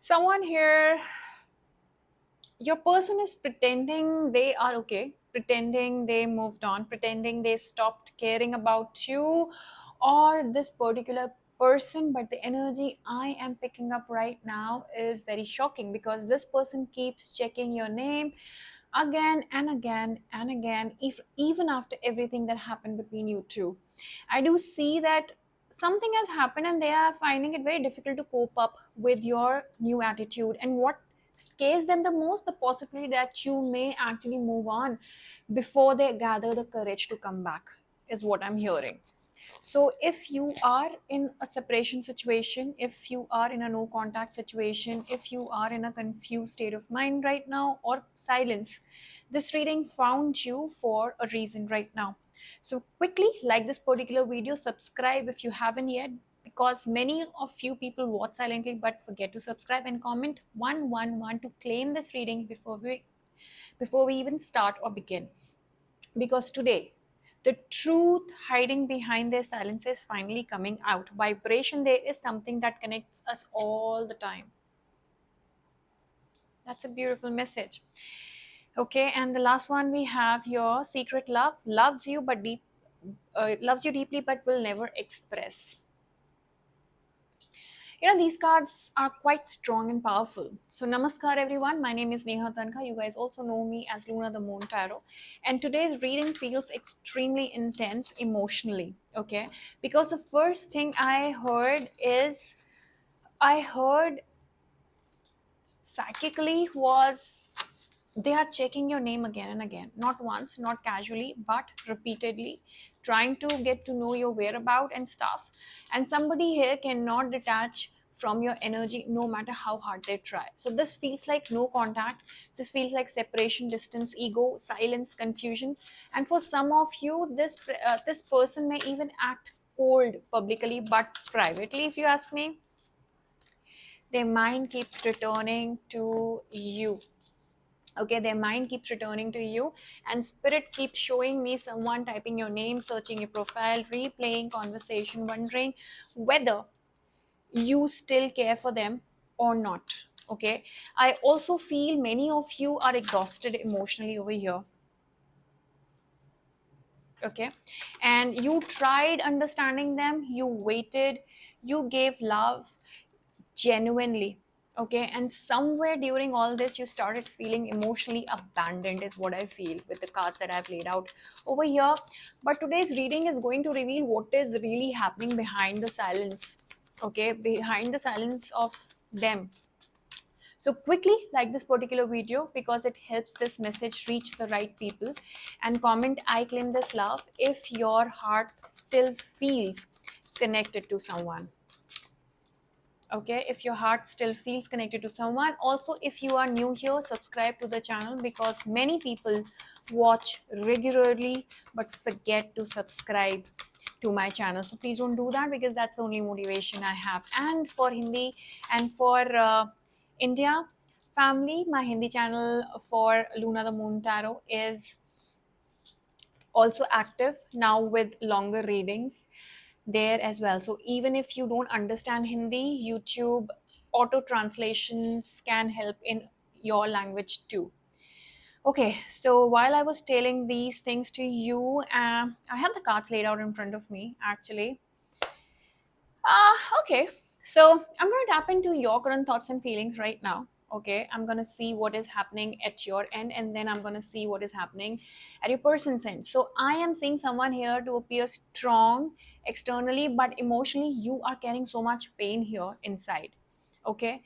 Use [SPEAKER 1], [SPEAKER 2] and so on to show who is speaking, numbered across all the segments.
[SPEAKER 1] Someone here, your person is pretending they are okay, pretending they moved on, pretending they stopped caring about you or this particular person. But the energy I am picking up right now is very shocking because this person keeps checking your name again and again and again, if even after everything that happened between you two. I do see that something has happened and they are finding it very difficult to cope up with your new attitude. And what scares them the most, the possibility that you may actually move on before they gather the courage to come back, is what I'm hearing. So if you are in a separation situation, if you are in a no contact situation, if you are in a confused state of mind right now or silence, this reading found you for a reason right now. So quickly like this particular video, subscribe if you haven't yet, because many of you people watch silently but forget to subscribe, and comment 111 to claim this reading before we even start or begin. Because today, the truth hiding behind their silence is finally coming out. Vibration there is something that connects us all the time. That's a beautiful message. Okay, and the last one we have, your secret love loves you but loves you deeply but will never express. These cards are quite strong and powerful. So, namaskar everyone. My name is Neha Tankha. You guys also know me as Luna the Moon Tarot. And today's reading feels extremely intense emotionally. Okay. Because the first thing I heard psychically was they are checking your name again and again, not once, not casually, but repeatedly, trying to get to know your whereabout and stuff. And somebody here cannot detach from your energy no matter how hard they try. So this feels like no contact, this feels like separation, distance, ego, silence, confusion. And for some of you, this person may even act cold publicly but privately, if you ask me. Their mind keeps returning to you. Okay, their mind keeps returning to you, and spirit keeps showing me someone typing your name, searching your profile, replaying conversation, wondering whether you still care for them or not. Okay, I also feel many of you are exhausted emotionally over here. Okay, and you tried understanding them, you waited, you gave love genuinely. Okay, and somewhere during all this you started feeling emotionally abandoned, is what I feel with the cards that I've laid out over here. But today's reading is going to reveal what is really happening behind the silence. Okay, behind the silence of them. So quickly like this particular video, because it helps this message reach the right people, and comment I claim this love if your heart still feels connected to someone. Okay, if your heart still feels connected to someone. Also, if you are new here, subscribe to the channel, because many people watch regularly but forget to subscribe to my channel. So please don't do that, because that's the only motivation I have. And for Hindi and for India family, my Hindi channel for Luna the Moon Tarot is also active now with longer readings there as well. So even if you don't understand Hindi, YouTube auto translations can help in your language too. Okay, so while I was telling these things to you, I have the cards laid out in front of me actually. Okay, so I'm going to tap into your current thoughts and feelings right now. Okay, I'm going to see what is happening at your end, and then I'm going to see what is happening at your person's end. So I am seeing someone here to appear strong externally, but emotionally you are carrying so much pain here inside. Okay,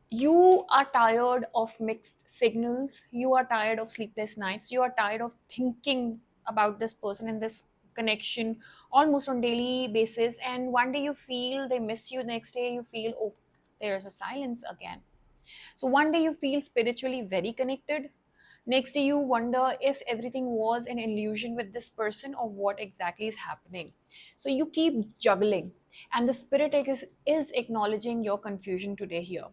[SPEAKER 1] you are tired of mixed signals, you are tired of sleepless nights, you are tired of thinking about this person and this connection almost on daily basis, and one day you feel they miss you, next day you feel, oh, there's a silence again. So one day you feel spiritually very connected, next day you wonder if everything was an illusion with this person or what exactly is happening. So you keep juggling, and the spirit is acknowledging your confusion today here,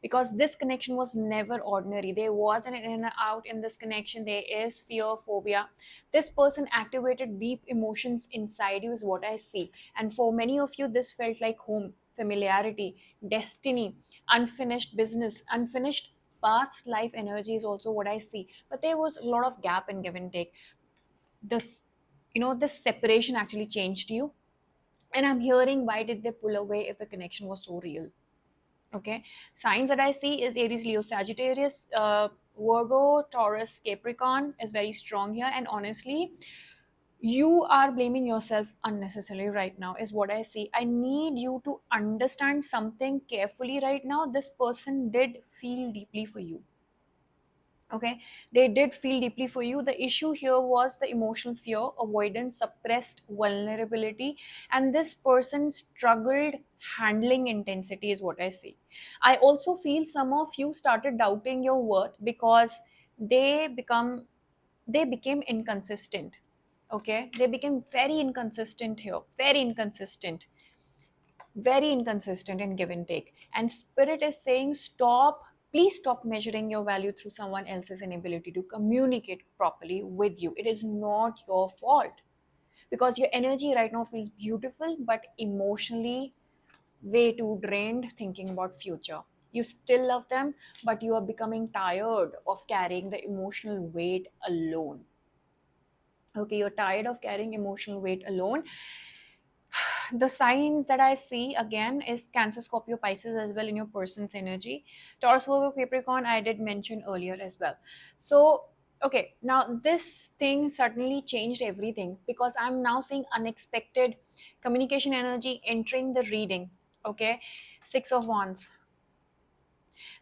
[SPEAKER 1] because this connection was never ordinary. There was an in and out in this connection. There is fear, phobia. This person activated deep emotions inside you, is what I see. And for many of you, this felt like home. familiarity, destiny, unfinished business, unfinished past life energy is also what I see. But there was a lot of gap in give and take. This, this separation actually changed you. And I'm hearing, why did they pull away if the connection was so real? Okay, signs that I see is Aries, Leo, Sagittarius, Virgo, Taurus, Capricorn is very strong here. And honestly, you are blaming yourself unnecessarily right now is what I see. I need you to understand something carefully right now. This person did feel deeply for you. Okay, they did feel deeply for you. The issue here was the emotional fear, avoidance, suppressed vulnerability, and this person struggled handling intensity is what I see. I also feel some of you started doubting your worth because they become they became inconsistent. Okay, they became very inconsistent here, very inconsistent in give and take. And spirit is saying, stop, please stop measuring your value through someone else's inability to communicate properly with you. It is not your fault, because your energy right now feels beautiful but emotionally way too drained thinking about future. You still love them, but you are becoming tired of carrying the emotional weight alone. Okay, you're tired of carrying emotional weight alone. The signs that I see again is Cancer, Scorpio, Pisces as well in your person's energy. Taurus, Virgo, Capricorn, I did mention earlier as well. So, okay, now this thing certainly changed everything, because I'm now seeing unexpected communication energy entering the reading. Okay, Six of Wands.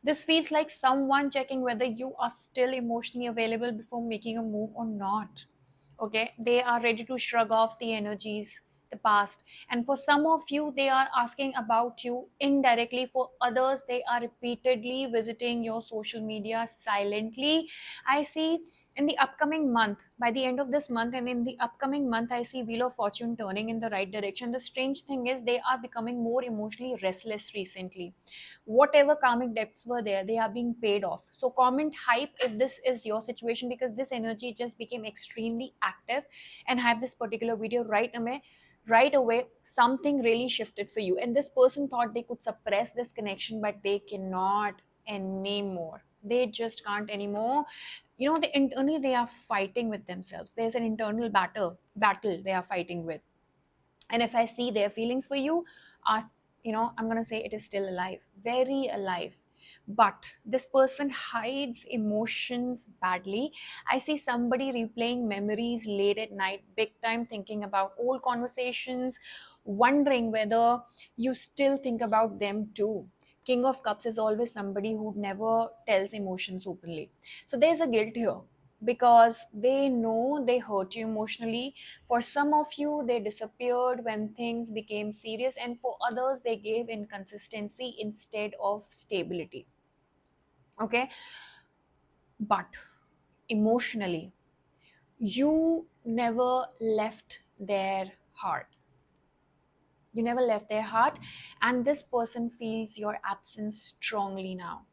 [SPEAKER 1] This feels like someone checking whether you are still emotionally available before making a move or not. Okay, they are ready to shrug off the energies, the past. And for some of you, they are asking about you indirectly. For others, they are repeatedly visiting your social media silently. I see in the upcoming month, by the end of this month, and in the upcoming month, I see Wheel of Fortune turning in the right direction. The strange thing is, they are becoming more emotionally restless recently. Whatever karmic debts were there, they are being paid off. So comment hype if this is your situation, because this energy just became extremely active. And hype this particular video right away. Something really shifted for you, and this person thought they could suppress this connection, but they cannot anymore. They just can't anymore. They internally, they are fighting with themselves. There's an internal battle they are fighting with. And if I see their feelings for you, ask, I'm going to say it is still alive, very alive. But this person hides emotions badly. I see somebody replaying memories late at night, big time, thinking about old conversations, wondering whether you still think about them too. King of Cups is always somebody who never tells emotions openly. So there's a guilt here, because they know they hurt you emotionally. For some of you, they disappeared when things became serious, and for others, they gave inconsistency instead of stability. Okay, but emotionally, you never left their heart. You never left their heart, and this person feels your absence strongly now.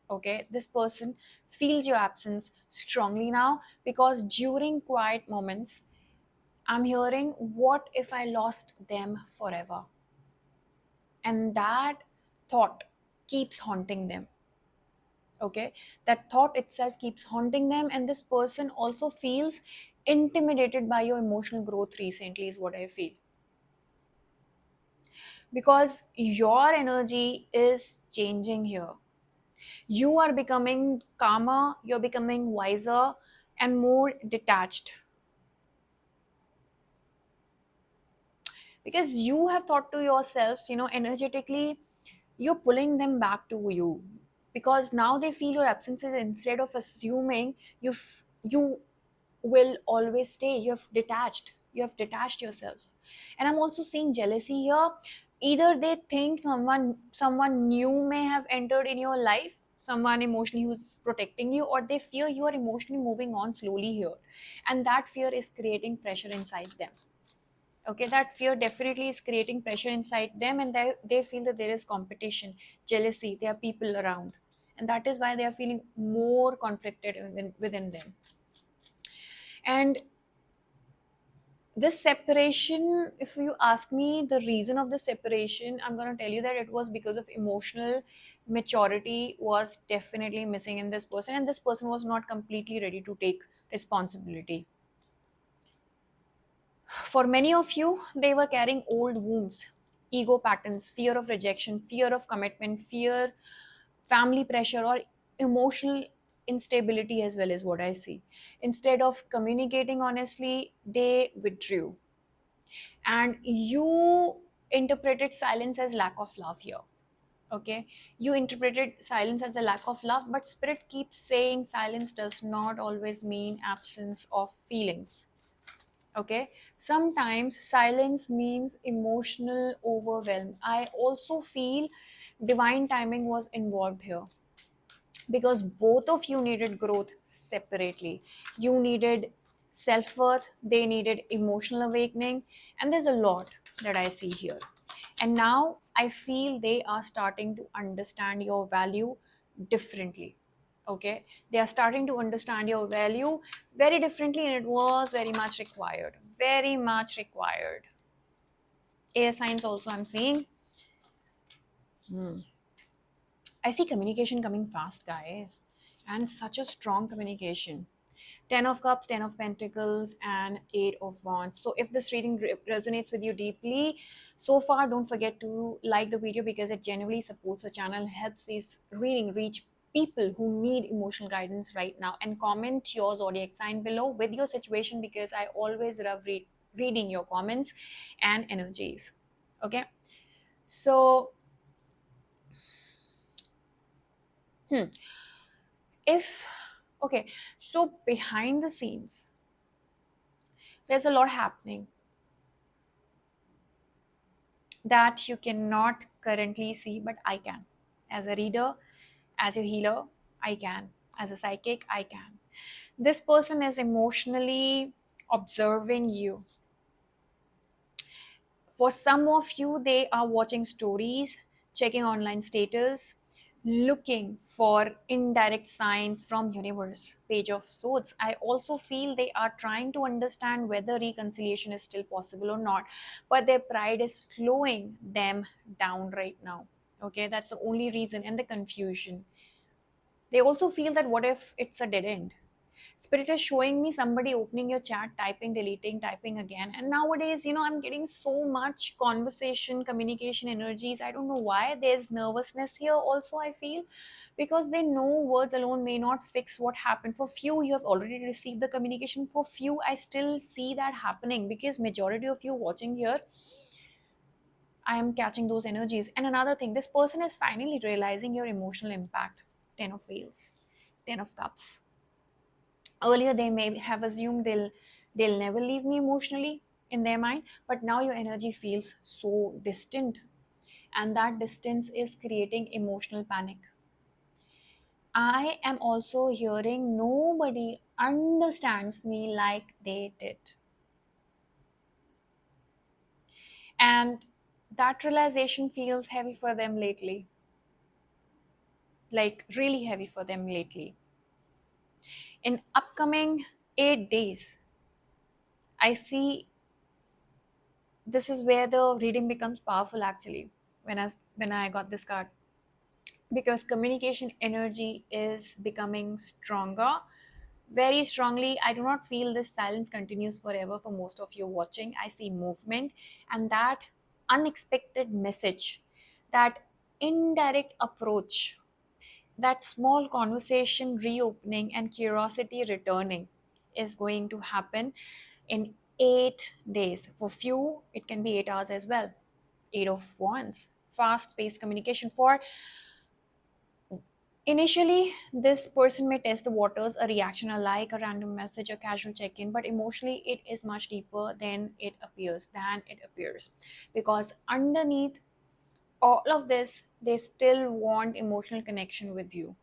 [SPEAKER 1] Okay, this person feels your absence strongly now, because during quiet moments, I'm hearing, what if I lost them forever? And that thought keeps haunting them. Okay, that thought itself keeps haunting them. And this person also feels intimidated by your emotional growth recently, is what I feel. Because your energy is changing here. You are becoming calmer, you're becoming wiser, and more detached, because you have thought to yourself, energetically, you're pulling them back to you, because now they feel your absences. Instead of assuming you will always stay, you have detached yourself. And I'm also seeing jealousy here. Either they think someone new may have entered in your life, someone emotionally who's protecting you, or they fear you are emotionally moving on slowly here. And that fear is creating pressure inside them. Okay, that fear definitely is creating pressure inside them, and they feel that there is competition, jealousy, there are people around. And that is why they are feeling more conflicted within them. And This separation, if you ask me the reason of the separation, I'm going to tell you that it was because of emotional maturity was definitely missing in this person, and this person was not completely ready to take responsibility. For many of you, they were carrying old wounds, ego patterns, fear of rejection, fear of commitment, fear, family pressure, or emotional instability as well, is what I see. Instead of communicating honestly, they withdrew. And you interpreted silence as lack of love here. Okay, you interpreted silence as a lack of love, but spirit keeps saying silence does not always mean absence of feelings. Okay, sometimes silence means emotional overwhelm. I also feel divine timing was involved here, because both of you needed growth separately. You needed self-worth, they needed emotional awakening, and there's a lot that I see here. And now I feel they are starting to understand your value differently. Okay, they are starting to understand your value very differently, and it was very much required, very much required. Air signs also I'm seeing. I see communication coming fast, guys, and such a strong communication. 10 of Cups, 10 of Pentacles, and 8 of Wands. So, if this reading resonates with you deeply so far, don't forget to like the video, because it genuinely supports the channel, helps this reading reach people who need emotional guidance right now. And comment your zodiac sign below with your situation, because I always love reading your comments and energies. Okay, so hmm, if okay, so behind the scenes, there's a lot happening that you cannot currently see, but I can. As a reader, as a healer, I can. As a psychic, I can. This person is emotionally observing you. For some of you, they are watching stories, checking online status, looking for indirect signs from universe. Page of Swords. I also feel they are trying to understand whether reconciliation is still possible or not, but their pride is slowing them down right now. Okay, that's the only reason, and the confusion. They also feel that what if it's a dead end? Spirit is showing me somebody opening your chat, typing, deleting, typing again. And nowadays, I'm getting so much conversation, communication energies. I don't know why. There's nervousness here also, I feel, because they know words alone may not fix what happened. For few, you have already received the communication. For few, I still see that happening, because majority of you watching here, I am catching those energies. And another thing, this person is finally realizing your emotional impact. 10 of Wheels, 10 of Cups. Earlier they may have assumed they'll never leave me emotionally in their mind, but now your energy feels so distant, and that distance is creating emotional panic. I am also hearing nobody understands me like they did, and that realization feels heavy for them lately, like really heavy for them lately. In upcoming 8 days, I see this is where the reading becomes powerful actually, when I got this card, because communication energy is becoming stronger, very strongly. I do not feel this silence continues forever. For most of you watching, I see movement, and that unexpected message, that indirect approach, that small conversation reopening and curiosity returning is going to happen in 8 days. For few, it can be 8 hours as well. 8 of Wands, fast paced communication. For initially, this person may test the waters, a reaction, a like, a random message, a casual check in, but emotionally, it is much deeper than it appears. Because underneath all of this, they still want emotional connection with you.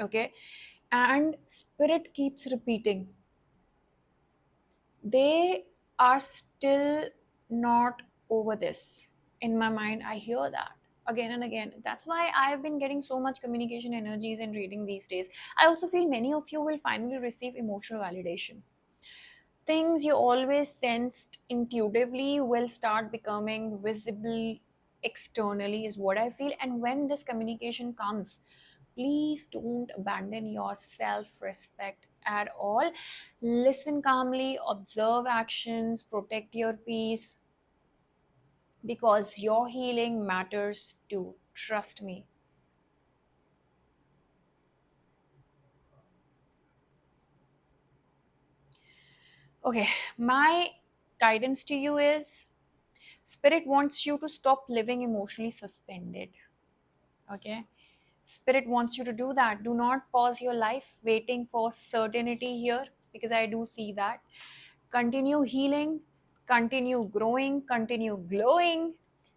[SPEAKER 1] Okay, and spirit keeps repeating, they are still not over this. In my mind, I hear that again and again. That's why I've been getting so much communication energies and reading these days. I also feel many of you will finally receive emotional validation. Things you always sensed intuitively will start becoming visible externally, is what I feel. And when this communication comes, please don't abandon your self respect at all. Listen calmly, observe actions, protect your peace, because your healing matters too. Trust me. Okay, my guidance to you is Spirit wants you to stop living emotionally suspended. Okay, Spirit wants you to do that. Do not pause your life waiting for certainty here, because I do see that. Continue healing, continue growing, continue glowing.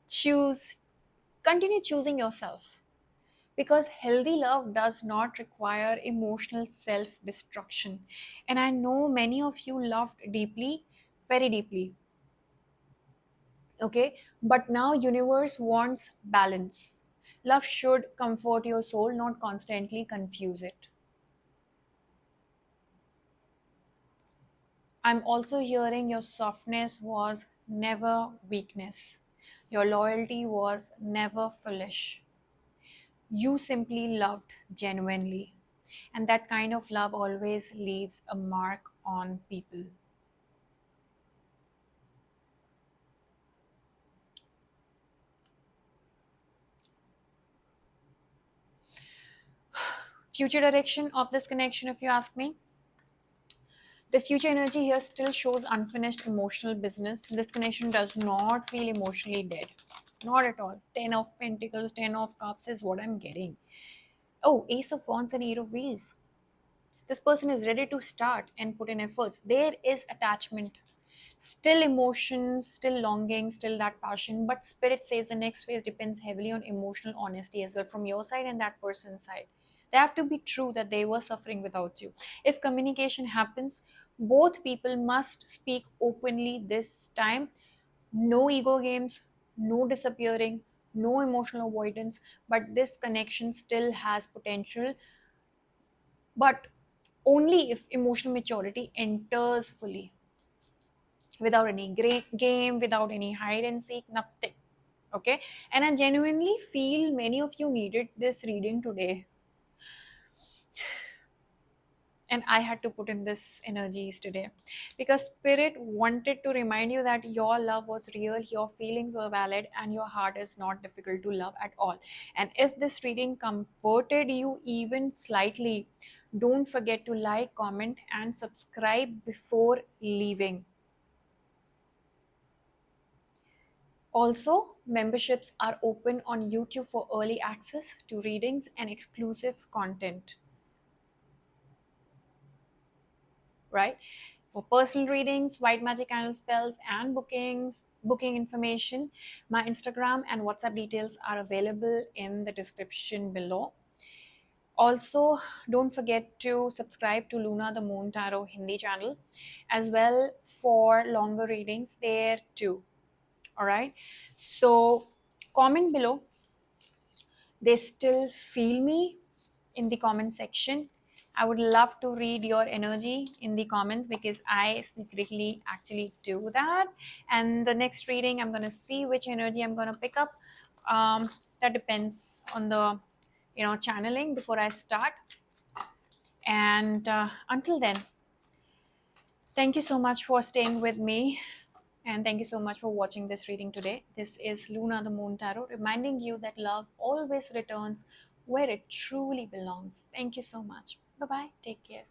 [SPEAKER 1] Choose, continue choosing yourself, because healthy love does not require emotional self destruction. And I know many of you loved deeply, very deeply. Okay, but now universe wants balance. Love should comfort your soul, not constantly confuse it. I'm also hearing your softness was never weakness. Your loyalty was never foolish. You simply loved genuinely. And that kind of love always leaves a mark on people. Future direction of this connection, if you ask me, the future energy here still shows unfinished emotional business. This connection does not feel emotionally dead. Not at all. 10 of Pentacles, 10 of Cups is what I'm getting. Oh, Ace of Wands and Eight of Wheels. This person is ready to start and put in efforts. There is attachment, still emotions, still longing, still that passion. But Spirit says the next phase depends heavily on emotional honesty as well, from your side and that person's side. They have to be true that they were suffering without you. If communication happens, both people must speak openly this time. No ego games, no disappearing, no emotional avoidance. But this connection still has potential, but only if emotional maturity enters fully, without any great game, without any hide and seek, nothing. Okay, and I genuinely feel many of you needed this reading today, and I had to put in this energies today, because Spirit wanted to remind you that your love was real, your feelings were valid, and your heart is not difficult to love at all. And if this reading comforted you even slightly, don't forget to like, comment, and subscribe before leaving. Also, memberships are open on YouTube for early access to readings and exclusive content, right? For personal readings, white magic candle spells, and booking information, my Instagram and WhatsApp details are available in the description below. Also, don't forget to subscribe to Luna the Moon Tarot Hindi channel as well for longer readings there too. All right. So, comment below, they still feel me, in the comment section. I would love to read your energy in the comments, because I secretly actually do that. And the next reading, I'm going to see which energy I'm going to pick up. That depends on the channeling before I start. And until then, thank you so much for staying with me. And thank you so much for watching this reading today. This is Luna the Moon Tarot, reminding you that love always returns where it truly belongs. Thank you so much. Bye bye. Take care.